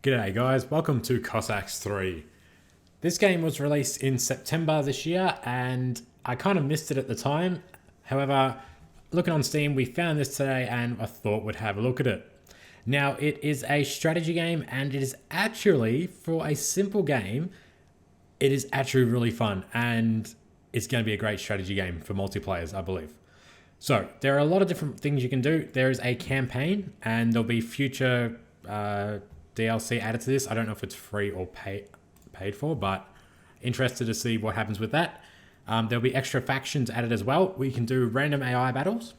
G'day guys, welcome to Cossacks 3. This game was released in September this year and I kind of missed it at the time. However, looking on Steam, we found this today and I thought we'd have a look at it. Now, it is a strategy game and it is actually, for a simple game, it is actually really fun and it's going to be a great strategy game for multiplayers, I believe. So, there are a lot of different things you can do. There is a campaign and there'll be future DLC added to this. I don't know if it's free or paid for, but interested to see what happens with that. There'll be extra factions added as well. We can do random AI battles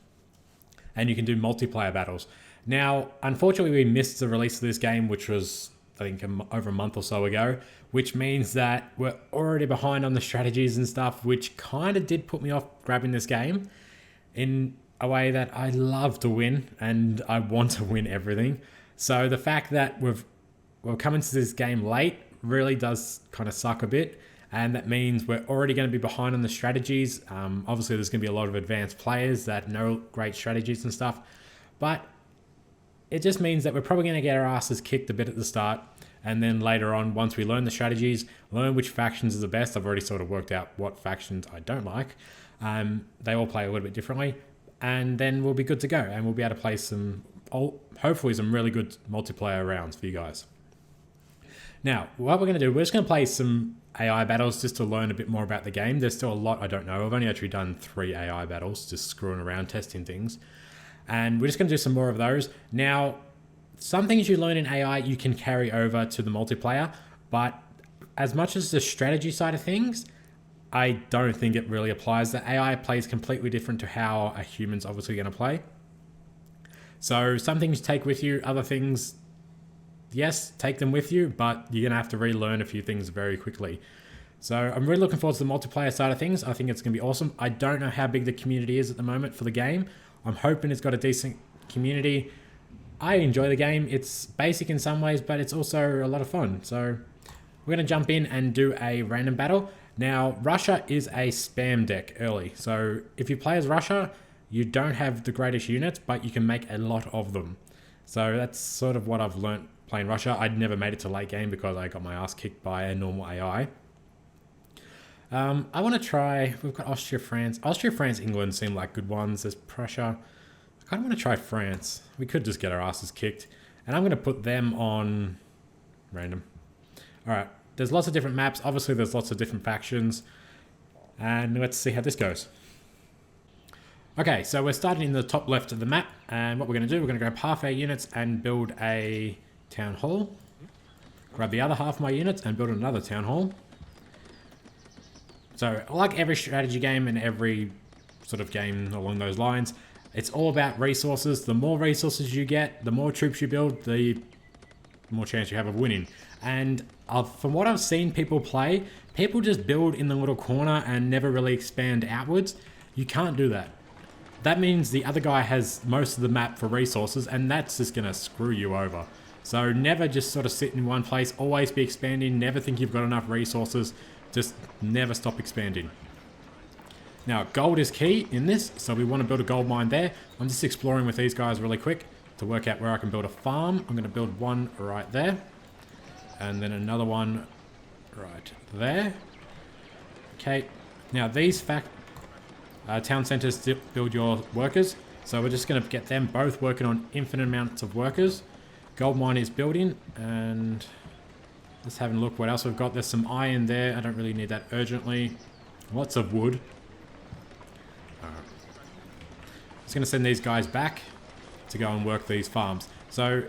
and you can do multiplayer battles. Now, unfortunately, we missed the release of this game, which was, I think, over a month or so ago, which means that we're already behind on the strategies and stuff, which kind of did put me off grabbing this game in a way that I love to win and I want to win everything. So the fact that we're coming to this game late really does kind of suck a bit. And that means we're already going to be behind on the strategies. Obviously, there's going to be a lot of advanced players that know great strategies and stuff. But it just means that we're probably going to get our asses kicked a bit at the start. And then later on, once we learn the strategies, learn which factions is the best. I've already sort of worked out what factions I don't like. They all play a little bit differently. And then we'll be good to go. And we'll be able to play hopefully some really good multiplayer rounds for you guys. Now, what we're going to do, we're just going to play some AI battles just to learn a bit more about the game. There's still a lot I don't know. I've only actually done 3 AI battles, just screwing around, testing things. And we're just going to do some more of those. Now, some things you learn in AI, you can carry over to the multiplayer. But as much as the strategy side of things, I don't think it really applies. The AI plays completely different to how a human's obviously going to play. So some things take with you, other things, yes, take them with you, but you're going to have to relearn a few things very quickly. So I'm really looking forward to the multiplayer side of things. I think it's going to be awesome. I don't know how big the community is at the moment for the game. I'm hoping it's got a decent community. I enjoy the game. It's basic in some ways, but it's also a lot of fun. So we're going to jump in and do a random battle. Now, Russia is a spam deck early. So if you play as Russia, you don't have the greatest units, but you can make a lot of them. So that's sort of what I've learnt playing Russia. I'd never made it to late game because I got my ass kicked by a normal AI. I want to try, we've got Austria, France. Austria, France, England seem like good ones. There's Prussia. I kind of want to try France. We could just get our asses kicked. And I'm going to put them on random. All right. There's lots of different maps. Obviously, there's lots of different factions. And let's see how this goes. Okay, so we're starting in the top left of the map, and what we're going to do, we're going to grab half our units and build a town hall. Grab the other half of my units and build another town hall. So, like every strategy game and every sort of game along those lines, it's all about resources. The more resources you get, the more troops you build, the more chance you have of winning. And from what I've seen people play, people just build in the little corner and never really expand outwards. You can't do that. That means the other guy has most of the map for resources, and that's just going to screw you over. So never just sort of sit in one place, always be expanding, never think you've got enough resources, just never stop expanding. Now, gold is key in this, so we want to build a gold mine there. I'm just exploring with these guys really quick to work out where I can build a farm. I'm going to build one right there, and then another one right there. Okay, now these town centers build your workers, so we're just going to get them both working on infinite amounts of workers. Gold mine is building, and just having a look what else we've got. There's some iron there. I don't really need that urgently. Lots of wood. Just going to send these guys back to go and work these farms. So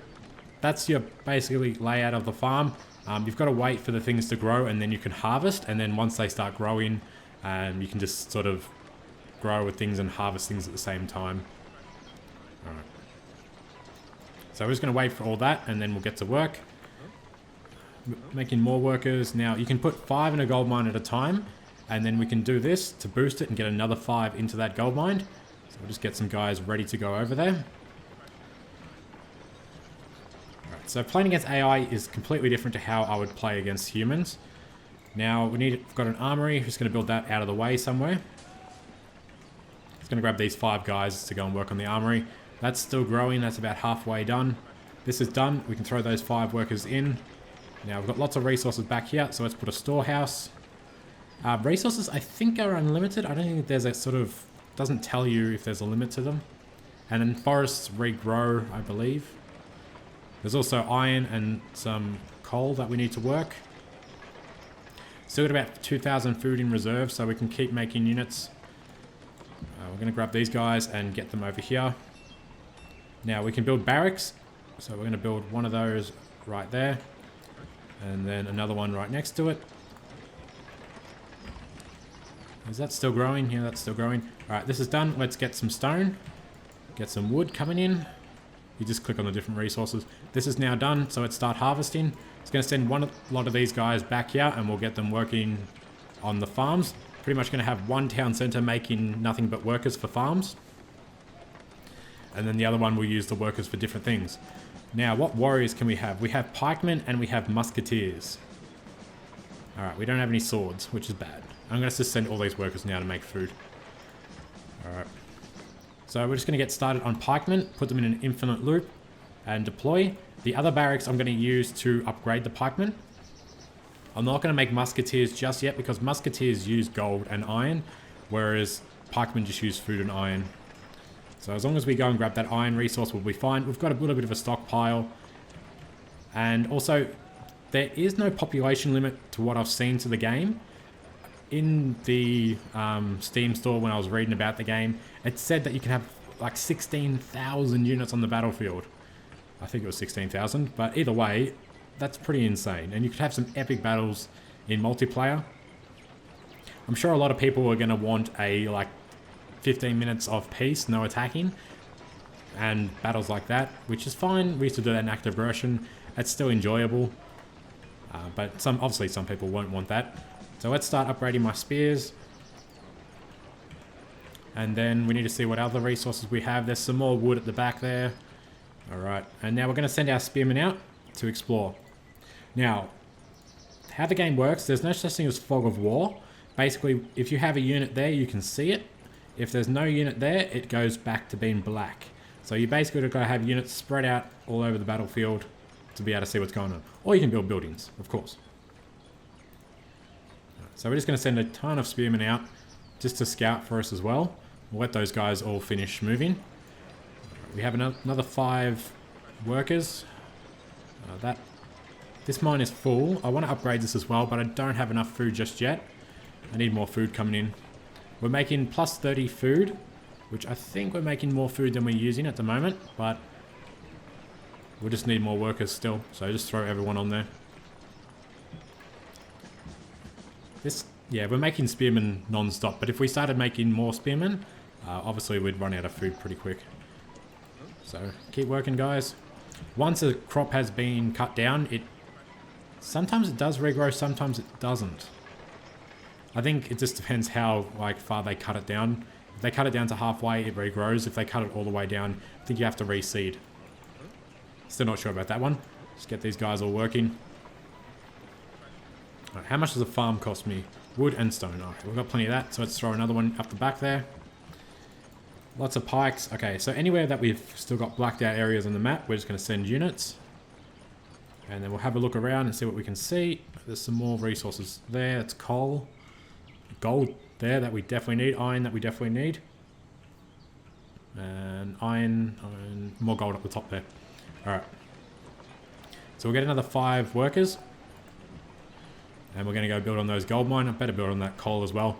that's your basically layout of the farm. You've got to wait for the things to grow, and then you can harvest, and then once they start growing, you can just sort of grow with things and harvest things at the same time. Alright. So we're just going to wait for all that and then we'll get to work. Making more workers. Now you can put 5 in a gold mine at a time, and then we can do this to boost it and get another 5 into that gold mine. So we'll just get some guys ready to go over there. Alright, so playing against AI is completely different to how I would play against humans. Now we've got an armory. Just going to build that out of the way somewhere. Going to grab these 5 guys to go and work on the armory. That's still growing. That's about halfway done. This is done. We can throw those 5 workers in. Now we've got lots of resources back here, so let's put a storehouse. Resources I think are unlimited. I don't think there's a sort of, doesn't tell you if there's a limit to them. And then forests regrow, I believe. There's also iron and some coal that we need to work. Still got about 2,000 food in reserve, so we can keep making units. We're going to grab these guys and get them over here. Now we can build barracks. So we're going to build one of those right there. And then another one right next to it. Is that still growing? Yeah, that's still growing. Alright, this is done. Let's get some stone. Get some wood coming in. You just click on the different resources. This is now done, so let's start harvesting. It's going to send a lot of these guys back here, and we'll get them working on the farms. Pretty much going to have one town center making nothing but workers for farms. And then the other one will use the workers for different things. Now, what warriors can we have? We have pikemen and we have musketeers. Alright, we don't have any swords, which is bad. I'm going to just send all these workers now to make food. Alright. So we're just going to get started on pikemen, put them in an infinite loop, and deploy. The other barracks I'm going to use to upgrade the pikemen. I'm not going to make musketeers just yet because musketeers use gold and iron, whereas pikemen just use food and iron. So as long as we go and grab that iron resource, we'll be fine. We've got a little bit of a stockpile. And also, there is no population limit to what I've seen to the game. In the Steam store when I was reading about the game, it said that you can have like 16,000 units on the battlefield. I think it was 16,000, but either way, that's pretty insane. And you could have some epic battles in multiplayer. I'm sure a lot of people are going to want a like 15 minutes of peace, no attacking, and battles like that, which is fine. We used to do that in active version. It's still enjoyable, but obviously some people won't want that. So let's start upgrading my spears. And then we need to see what other resources we have. There's some more wood at the back there. Alright, and now we're going to send our spearmen out to explore. Now, how the game works, there's no such thing as fog of war. Basically, if you have a unit there, you can see it. If there's no unit there, it goes back to being black. So you basically got to have units spread out all over the battlefield to be able to see what's going on. Or you can build buildings, of course. So we're just going to send a ton of spearmen out just to scout for us as well. We'll let those guys all finish moving. We have another 5 workers. This mine is full. I want to upgrade this as well, but I don't have enough food just yet. I need more food coming in. We're making plus 30 food, which I think we're making more food than we're using at the moment, but we'll just need more workers still. So just throw everyone on there. Yeah, we're making spearmen non-stop, but if we started making more spearmen, obviously we'd run out of food pretty quick. So keep working, guys. Once a crop has been cut down, sometimes it does regrow, sometimes it doesn't. I think it just depends how far they cut it down. If they cut it down to halfway, it regrows. If they cut it all the way down, I think you have to reseed. Still not sure about that one. Just get these guys all working. Right, how much does a farm cost me? Wood and stone. Alright, we've got plenty of that, so let's throw another one up the back there. Lots of pikes. Okay, so anywhere that we've still got blacked out areas on the map, we're just going to send units. And then we'll have a look around and see what we can see. There's some more resources there. It's coal. Gold there that we definitely need. Iron that we definitely need. And iron, more gold up the top there. Alright. So we'll get another 5 workers. And we're going to go build on those gold mine. I better build on that coal as well.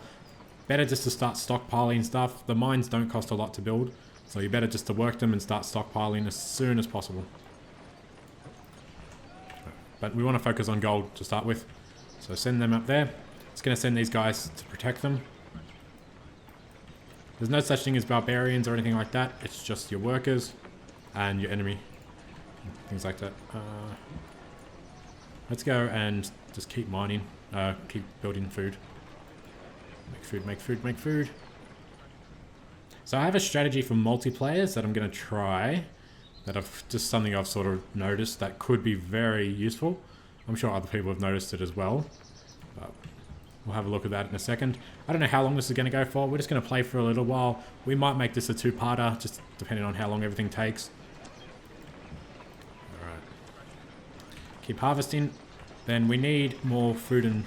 Better just to start stockpiling stuff. The mines don't cost a lot to build. So you better just to work them and start stockpiling as soon as possible. But we want to focus on gold to start with. So send them up there. It's going to send these guys to protect them. There's no such thing as barbarians or anything like that. It's just your workers and your enemy. Things like that. Let's go and just keep mining. Keep building food. Make food, make food, make food. So I have a strategy for multiplayers that I'm going to try. Just something I've sort of noticed that could be very useful. I'm sure other people have noticed it as well. But we'll have a look at that in a second. I don't know how long this is going to go for. We're just going to play for a little while. We might make this a 2-parter, just depending on how long everything takes. Keep harvesting. Then we need more food and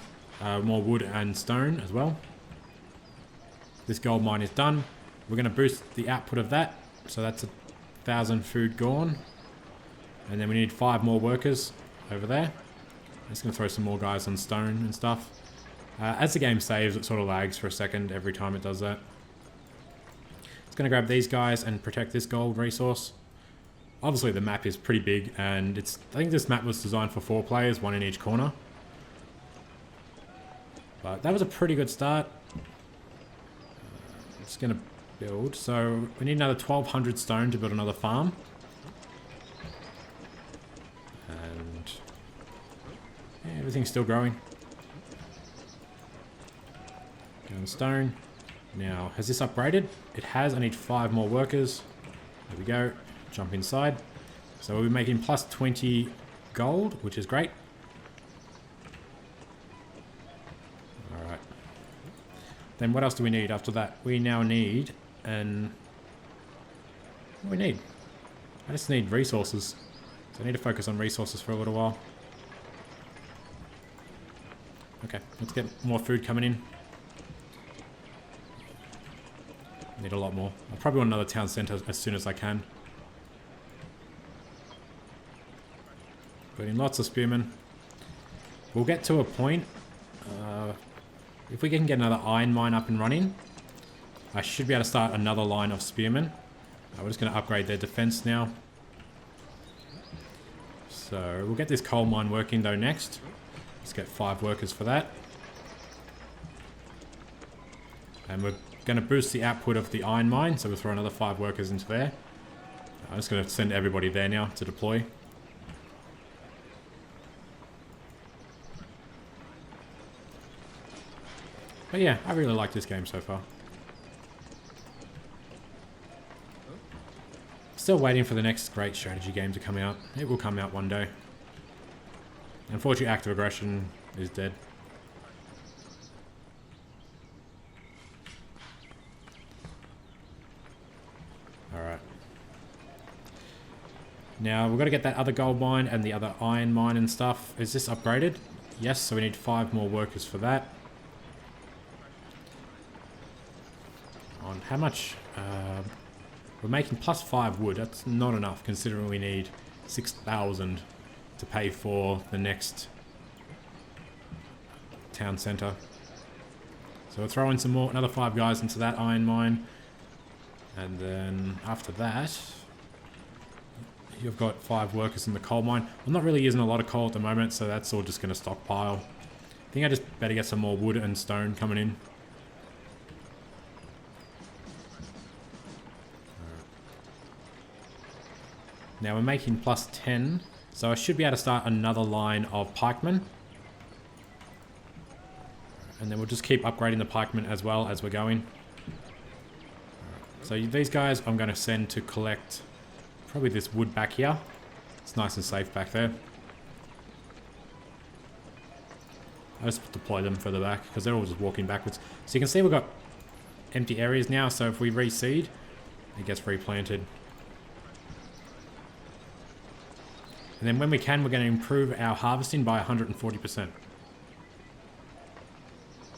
more wood and stone as well. This gold mine is done. We're going to boost the output of that. So that's 1,000 food gone. And then we need 5 more workers over there. I'm just going to throw some more guys on stone and stuff. As the game saves, it sort of lags for a second every time it does that. It's going to grab these guys and protect this gold resource. Obviously the map is pretty big, and I think this map was designed for 4 players, 1 in each corner. But that was a pretty good start. I'm just going to build. So we need another 1,200 stone to build another farm. And yeah, everything's still growing. Going stone. Now, has this upgraded? It has. I need 5 more workers. There we go. Jump inside. So we'll be making plus 20 gold, which is great. Alright. Then what else do we need after that? We now need what do we need? I just need resources. So I need to focus on resources for a little while. Okay, let's get more food coming in. Need a lot more. I'll probably want another town centre as soon as I can. Putting lots of spearmen. We'll get to a point. If we can get another iron mine up and running, I should be able to start another line of spearmen. We're just going to upgrade their defense now. So we'll get this coal mine working though next. Let's get 5 workers for that. And we're going to boost the output of the iron mine, so we'll throw another 5 workers into there. I'm just going to send everybody there now to deploy. But yeah, I really like this game so far. Still waiting for the next great strategy game to come out. It will come out one day. Unfortunately, active aggression is dead. Alright. Now, we've got to get that other gold mine and the other iron mine and stuff. Is this upgraded? Yes, so we need 5 more workers for that. On how much? We're making plus 5 wood. That's not enough, considering we need 6,000 to pay for the next town centre. So we'll throw in some more, another 5 guys into that iron mine. And then after that, you've got 5 workers in the coal mine. I'm not really using a lot of coal at the moment, so that's all just going to stockpile. I think I just better get some more wood and stone coming in. Now we're making plus 10, so I should be able to start another line of pikemen. And then we'll just keep upgrading the pikemen as well as we're going. So these guys I'm going to send to collect probably this wood back here. It's nice and safe back there. I'll just deploy them further back because they're all just walking backwards. So you can see we've got empty areas now, so if we reseed, it gets replanted. And then when we can, we're going to improve our harvesting by 140%. Which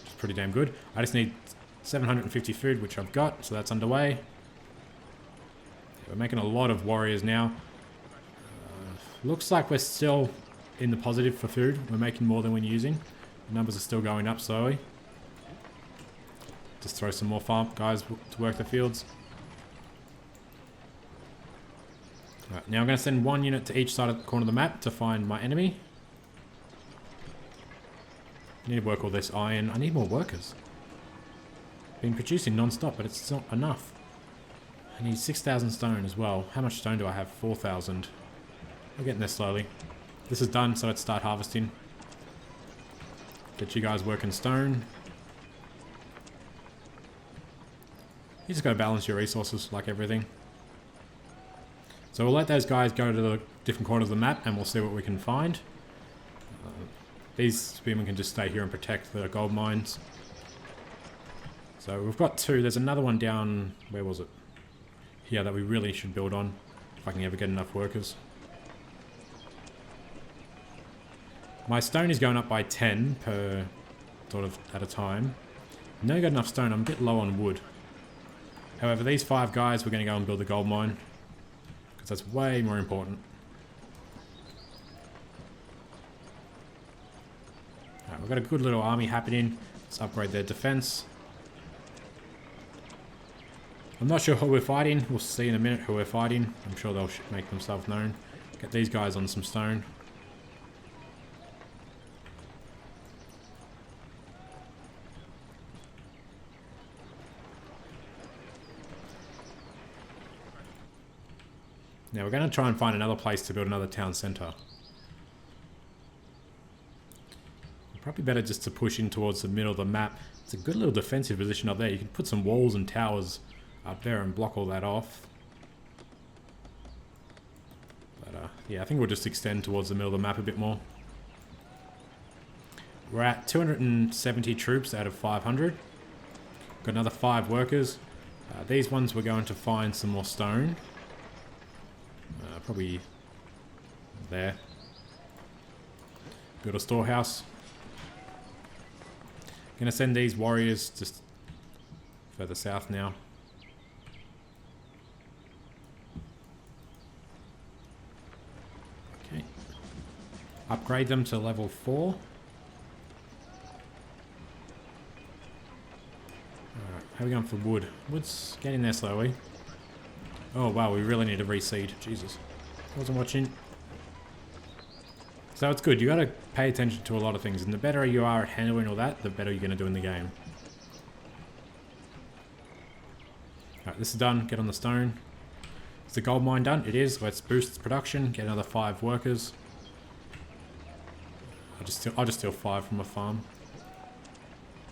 is pretty damn good. I just need 750 food, which I've got, so that's underway. We're making a lot of warriors now. Looks like we're still in the positive for food. We're making more than we're using. The numbers are still going up slowly. Just throw some more farm guys to work the fields. Right, now I'm going to send 1 unit to each side of the corner of the map to find my enemy. I need to work all this iron. I need more workers. Been producing non-stop, but it's not enough. I need 6,000 stone as well. How much stone do I have? 4,000. We're getting there slowly. This is done, so let's start harvesting. Get you guys working stone. You just got to balance your resources like everything. So we'll let those guys go to the different corners of the map and we'll see what we can find. These spearmen can just stay here and protect the gold mines. So we've got 2. There's another one down, where was it? Here that we really should build on, if I can ever get enough workers. My stone is going up by 10 per sort of at a time. I've never got enough stone. I'm a bit low on wood. However, these 5 guys, we're going to go and build a gold mine. Because that's way more important. Alright, we've got a good little army happening. Let's upgrade their defense. I'm not sure who we're fighting. We'll see in a minute who we're fighting. I'm sure they'll make themselves known. Get these guys on some stone. Now we're going to try and find another place to build another town centre. Probably better just to push in towards the middle of the map. It's a good little defensive position up there. You can put some walls and towers up there and block all that off. But yeah, I think we'll just extend towards the middle of the map a bit more. We're at 270 troops out of 500. Got another 5 workers. These ones we're going to find some more stone. Probably there. Build a storehouse. Gonna send these warriors just further south now. Okay. Upgrade them to level 4. Alright, how are we going for wood? Wood's getting there slowly. Oh wow, we really need to reseed. Jesus. Wasn't watching. So it's good. You gotta pay attention to a lot of things, and the better you are at handling all that, the better you're gonna do in the game. Alright, this is done. Get on the stone. Is the gold mine done? It is. Let's boost its production. Get another 5 workers. I'll just steal 5 from a farm.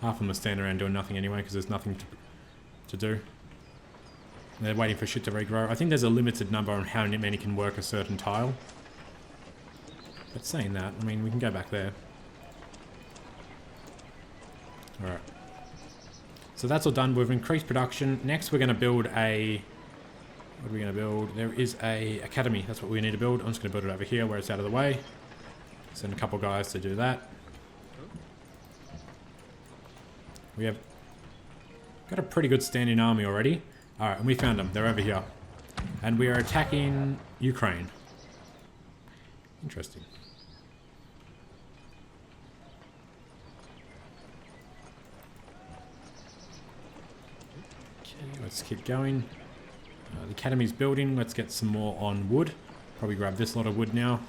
Half of them are standing around doing nothing anyway, because there's nothing to do. They're waiting for shit to regrow. I think there's a limited number on how many can work a certain tile. But saying that, I mean, we can go back there. Alright. So that's all done. We've increased production. Next, we're going to build a... What are we going to build? There is a academy. That's what we need to build. I'm just going to build it over here where it's out of the way. Send a couple guys to do that. We have got a pretty good standing army already. Alright, and we found them. They're over here. And we are attacking Ukraine. Interesting. Okay, let's keep going. The academy's building. Let's get some more on wood. Probably grab this lot of wood now.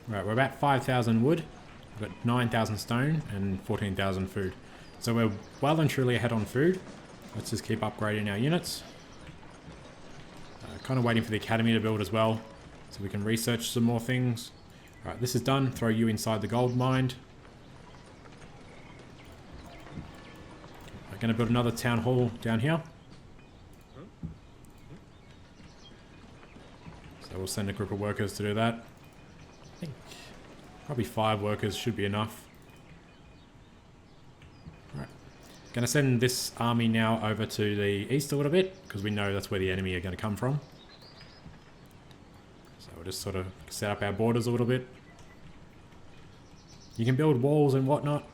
Right, we're about 5,000 wood. We've got 9,000 stone and 14,000 food. So we're well and truly ahead on food. Let's just keep upgrading our units. Kind of waiting for the academy to build as well, so we can research some more things. Alright, this is done. Throw you inside the gold mine. We're going to build another town hall down here. So we'll send a group of workers to do that. I think probably 5 workers should be enough. Alright. Going to send this army now over to the east a little bit, because we know that's where the enemy are going to come from. So we'll just sort of set up our borders a little bit. You can build walls and whatnot,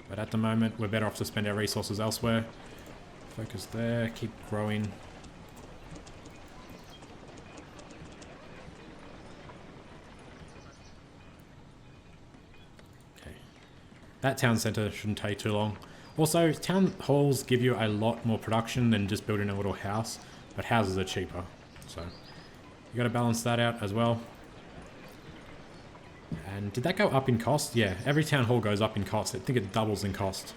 but at the moment we're better off to spend our resources elsewhere. Focus there, keep growing. Okay. That town centre shouldn't take too long. Also, town halls give you a lot more production than just building a little house, but houses are cheaper, so you got to balance that out as well. And did that go up in cost? Yeah, every town hall goes up in cost. I think it doubles in cost,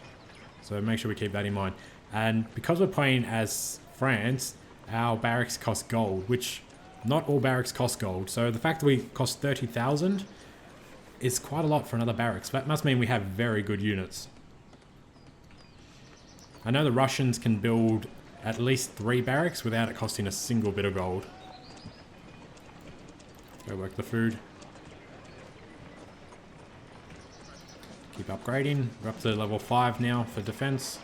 so make sure we keep that in mind. And because we're playing as France, our barracks cost gold, which not all barracks cost gold. So the fact that we cost 30,000 is quite a lot for another barracks. That must mean we have very good units. I know the Russians can build at least 3 barracks without it costing a single bit of gold. Go work the food. Keep upgrading. We're up to level 5 now for defense.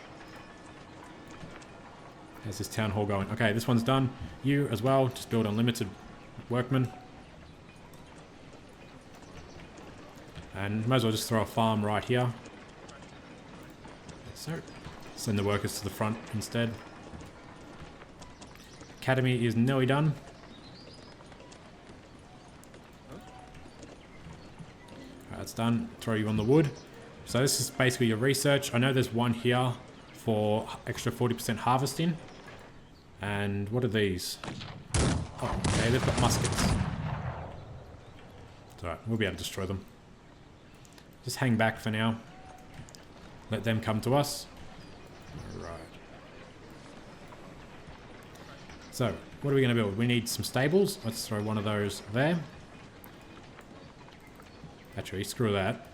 How's this town hall going? Okay, this one's done. You as well. Just build unlimited workmen. And might as well just throw a farm right here. So, send the workers to the front instead. Academy is nearly done. Alright, it's done. Throw you on the wood. So this is basically your research. I know there's one here for extra 40% harvesting. And what are these? Oh, okay, they've got muskets. It's alright, we'll be able to destroy them. Just hang back for now. Let them come to us. Alright. So, what are we going to build? We need some stables. Let's throw one of those there. Actually, screw that.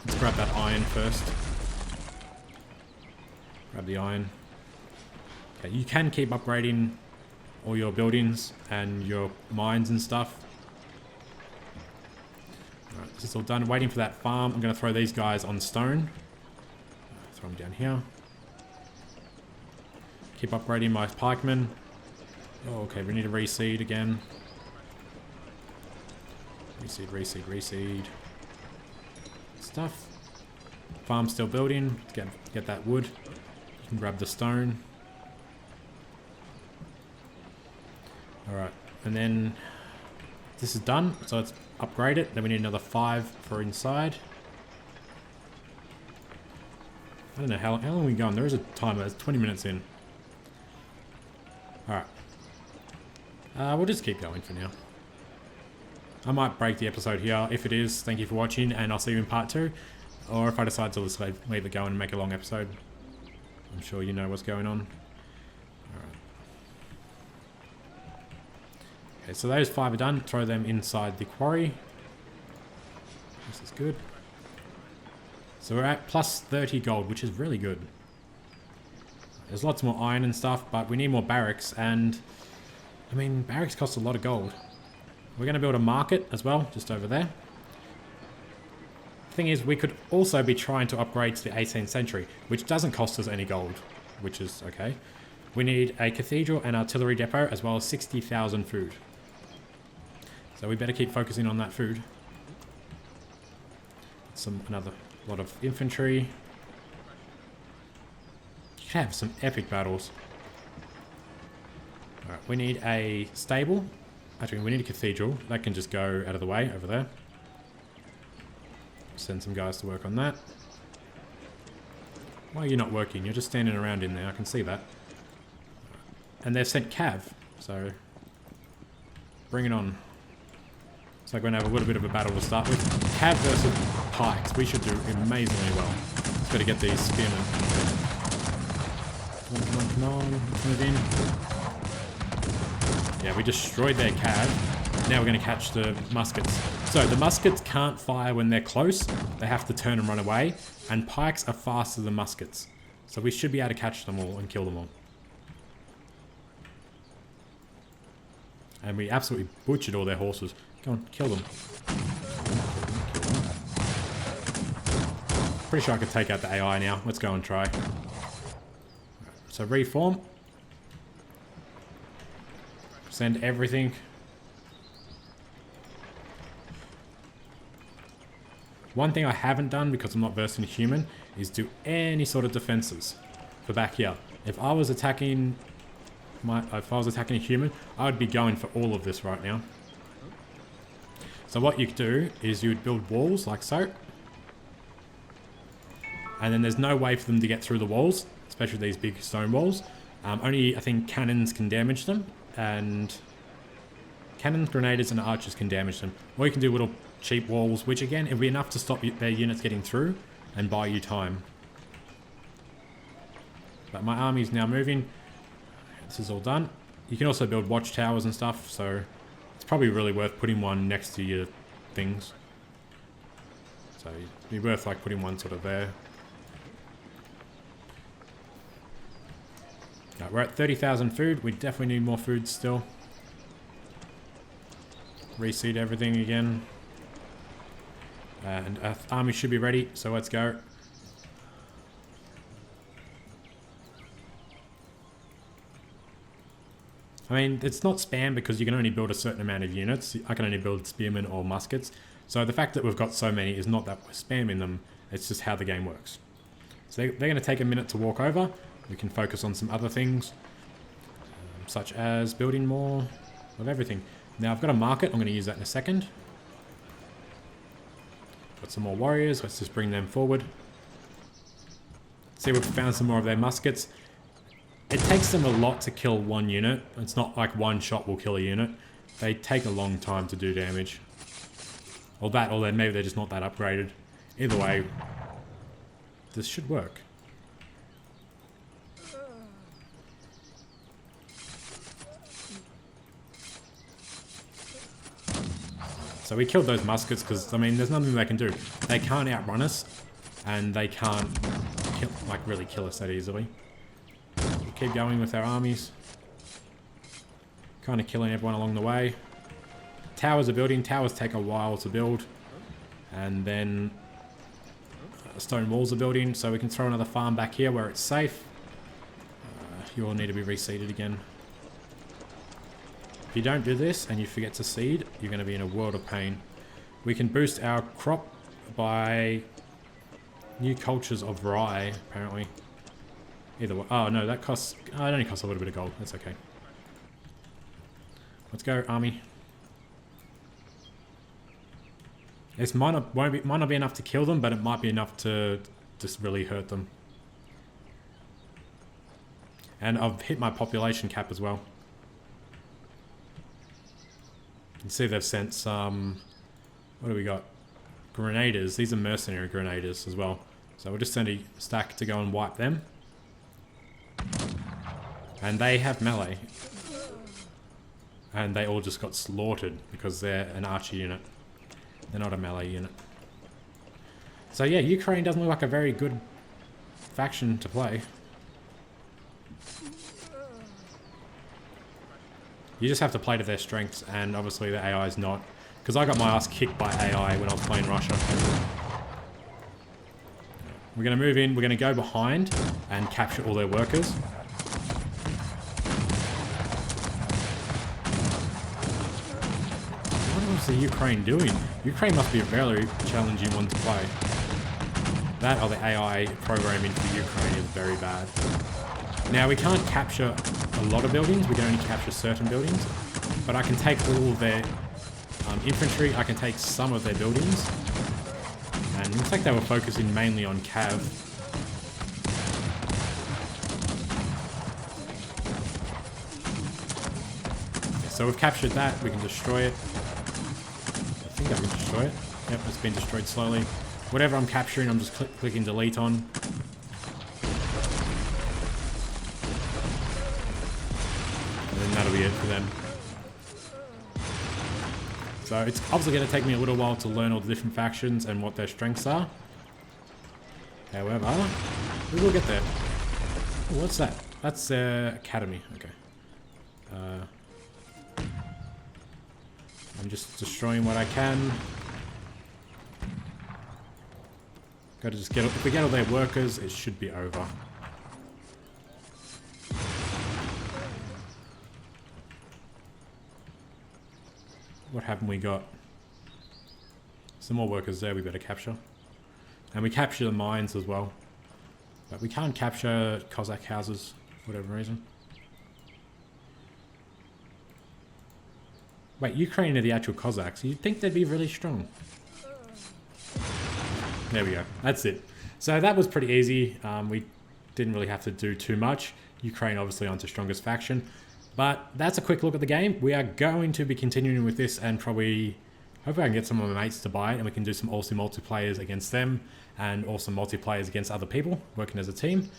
Let's grab that iron first. Grab the iron. Okay, you can keep upgrading all your buildings and your mines and stuff. Alright, this is all done. Waiting for that farm. I'm going to throw these guys on stone. Throw them down here. Keep upgrading my pikemen. Oh, okay, we need to reseed again. Reseed, reseed, reseed. Stuff. Farm's still building. Get that wood. You can grab the stone. Alright, and then this is done, so let's upgrade it. Then we need another 5 for inside. I don't know how long are we going? There is a timer, it's 20 minutes in. Alright. We'll just keep going for now. I might break the episode here. If it is, thank you for watching, and I'll see you in part 2. Or if I decide to just leave it going and make a long episode. I'm sure you know what's going on. Alright. Okay, so those 5 are done. Throw them inside the quarry. This is good. So we're at plus 30 gold, which is really good. There's lots more iron and stuff, but we need more barracks, and I mean, barracks cost a lot of gold. We're going to build a market as well, just over there. Thing is, we could also be trying to upgrade to the 18th century, which doesn't cost us any gold, which is okay. We need a cathedral and artillery depot, as well as 60,000 food. So we better keep focusing on that food. Another lot of infantry. You could have some epic battles. Alright, we need a stable. Actually, we need a cathedral. That can just go out of the way over there. Send some guys to work on that. Why are you not working? You're just standing around in there. I can see that. And they've sent cav, so bring it on. So we're going to have a little bit of a battle to start with. Cav versus pikes. We should do amazingly well. Just got to get these spearmen. Come on, come on, come on. Let's move in. Yeah, we destroyed their cav. Now we're going to catch the muskets. So the muskets can't fire when they're close. They have to turn and run away. And pikes are faster than muskets. So we should be able to catch them all and kill them all. And we absolutely butchered all their horses. Go on, kill them. Pretty sure I could take out the AI now. Let's go and try. So reform. Send everything. One thing I haven't done, because I'm not versed in human, is do any sort of defenses for back here. If I was attacking a human, I would be going for all of this right now. So what you could do is you would build walls like so. And then there's no way for them to get through the walls, especially these big stone walls. Only, I think, cannons can damage them. And cannons, grenadiers, and archers can damage them. Or you can do little cheap walls, which again, it'll be enough to stop their units getting through and buy you time. But my army is now moving. This is all done. You can also build watchtowers and stuff, so it's probably really worth putting one next to your things. So it'd be worth like putting one sort of there. Right, we're at 30,000 food. We definitely need more food still. Reseed everything again. And our army should be ready, so let's go. I mean, it's not spam because you can only build a certain amount of units. I can only build spearmen or muskets. So the fact that we've got so many is not that we're spamming them. It's just how the game works. So they're going to take a minute to walk over. We can focus on some other things, such as building more of everything. Now I've got a market. I'm going to use that in a second. Got some more warriors. Let's just bring them forward. See, we've found some more of their muskets. It takes them a lot to kill one unit. It's not like one shot will kill a unit. They take a long time to do damage. Or that, or then maybe they're just not that upgraded. Either way, this should work. So we killed those muskets because, I mean, there's nothing they can do. They can't outrun us, and they can't kill, like really kill us that easily. We keep going with our armies. Kind of killing everyone along the way. Towers are building. Towers take a while to build. And then stone walls are building, so we can throw another farm back here where it's safe. You all need to be reseeded again. If you don't do this and you forget to seed, you're going to be in a world of pain. We can boost our crop by new cultures of rye, apparently. Either way. Oh no, that costs... Oh, it only costs a little bit of gold. That's okay. Let's go, army. This might not be enough to kill them, but it might be enough to just really hurt them. And I've hit my population cap as well. You can see they've sent some... What do we got? Grenadiers. These are mercenary grenadiers as well. So we'll just send a stack to go and wipe them. And they have melee. And they all just got slaughtered because they're an archer unit. They're not a melee unit. So yeah, Ukraine doesn't look like a very good faction to play. You just have to play to their strengths, and obviously the AI is not. Because I got my ass kicked by AI when I was playing Russia. We're going to move in, we're going to go behind and capture all their workers. What was the Ukraine doing? Ukraine must be a very challenging one to play. That or the AI programming for Ukraine is very bad. Now we can't capture a lot of buildings, we can only capture certain buildings. But I can take all of their infantry, I can take some of their buildings. And it looks like they were focusing mainly on Cav. Okay, so we've captured that, we can destroy it. I think I can destroy it. Yep, it's been destroyed slowly. Whatever I'm capturing, I'm just clicking delete on. And then that'll be it for them. So it's obviously going to take me a little while to learn all the different factions and what their strengths are. However, we will get there. Oh, what's that? That's their academy. Okay. I'm just destroying what I can. Gotta just get... If we get all their workers, it should be over. What haven't we got? Some more workers there we better capture. And we capture the mines as well. But we can't capture Cossack houses for whatever reason. Wait, Ukraine are the actual Cossacks. You'd think they'd be really strong. There we go. That's it. So that was pretty easy. We didn't really have to do too much. Ukraine obviously aren't the strongest faction. But that's a quick look at the game. We are going to be continuing with this and probably... Hopefully I can get some of my mates to buy it and we can do some awesome multiplayers against them and awesome multiplayers against other people working as a team.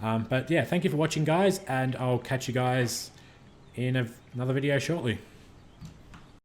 But yeah, thank you for watching, guys, and I'll catch you guys in another video shortly.